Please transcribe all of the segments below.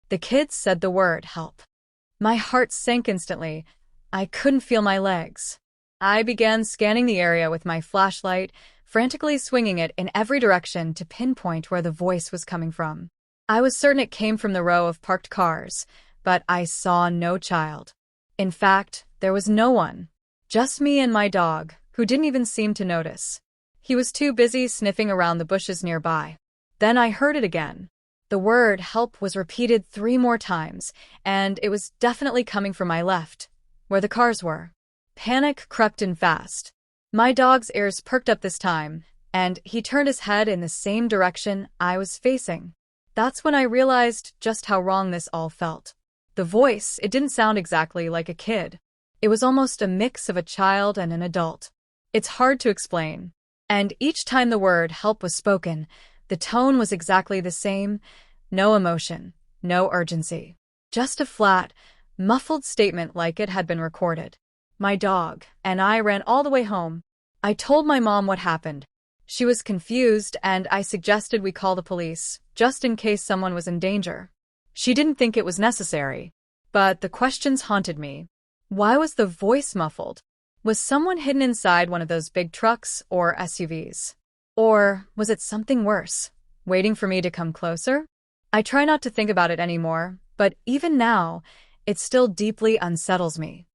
The kids said the word, help. My heart sank instantly. I couldn't feel my legs. I began scanning the area with my flashlight, frantically swinging it in every direction to pinpoint where the voice was coming from. I was certain it came from the row of parked cars, but I saw no child. In fact, there was no one. Just me and my dog, who didn't even seem to notice. He was too busy sniffing around the bushes nearby. Then I heard it again. The word help was repeated 3 more times, and it was definitely coming from my left, where the cars were. Panic crept in fast. My dog's ears perked up this time, and he turned his head in the same direction I was facing. That's when I realized just how wrong this all felt. The voice, it didn't sound exactly like a kid. It was almost a mix of a child and an adult. It's hard to explain. And each time the word help was spoken, the tone was exactly the same. No emotion, no urgency. Just a flat, muffled statement like it had been recorded. My dog and I ran all the way home. I told my mom what happened. She was confused, and I suggested we call the police, just in case someone was in danger. She didn't think it was necessary, but the questions haunted me. Why was the voice muffled? Was someone hidden inside one of those big trucks or SUVs? Or was it something worse, waiting for me to come closer? I try not to think about it anymore, but even now, it still deeply unsettles me.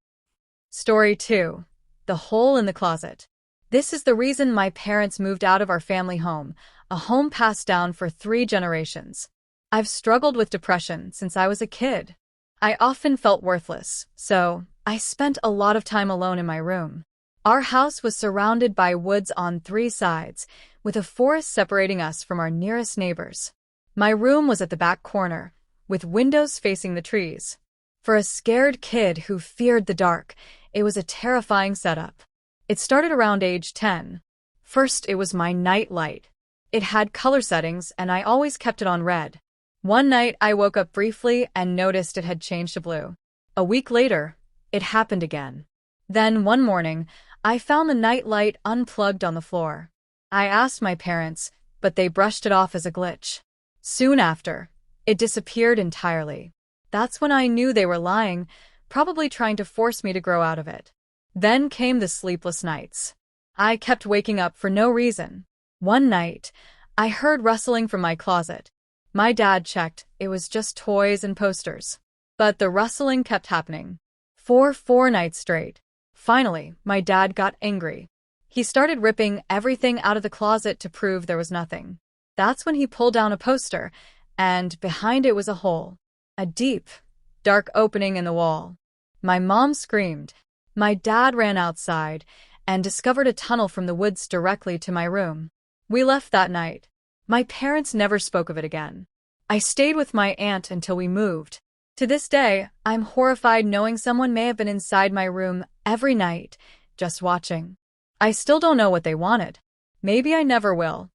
Story 2. The Hole in the Closet. This is the reason my parents moved out of our family home, a home passed down for 3 generations. I've struggled with depression since I was a kid. I often felt worthless, so I spent a lot of time alone in my room. Our house was surrounded by woods on 3 sides, with a forest separating us from our nearest neighbors. My room was at the back corner, with windows facing the trees. For a scared kid who feared the dark, it was a terrifying setup. It started around age 10. First, it was my night light. It had color settings, and I always kept it on red. One night, I woke up briefly and noticed it had changed to blue. A week later, it happened again. Then, one morning, I found the night light unplugged on the floor. I asked my parents, but they brushed it off as a glitch. Soon after, it disappeared entirely. That's when I knew they were lying, probably trying to force me to grow out of it. Then came the sleepless nights. I kept waking up for no reason. One night, I heard rustling from my closet. My dad checked, it was just toys and posters. But the rustling kept happening. For 4 nights straight. Finally, my dad got angry. He started ripping everything out of the closet to prove there was nothing. That's when he pulled down a poster, and behind it was a hole. A deep, dark opening in the wall. My mom screamed. My dad ran outside and discovered a tunnel from the woods directly to my room. We left that night. My parents never spoke of it again. I stayed with my aunt until we moved. To this day, I'm horrified knowing someone may have been inside my room every night, just watching. I still don't know what they wanted. Maybe I never will.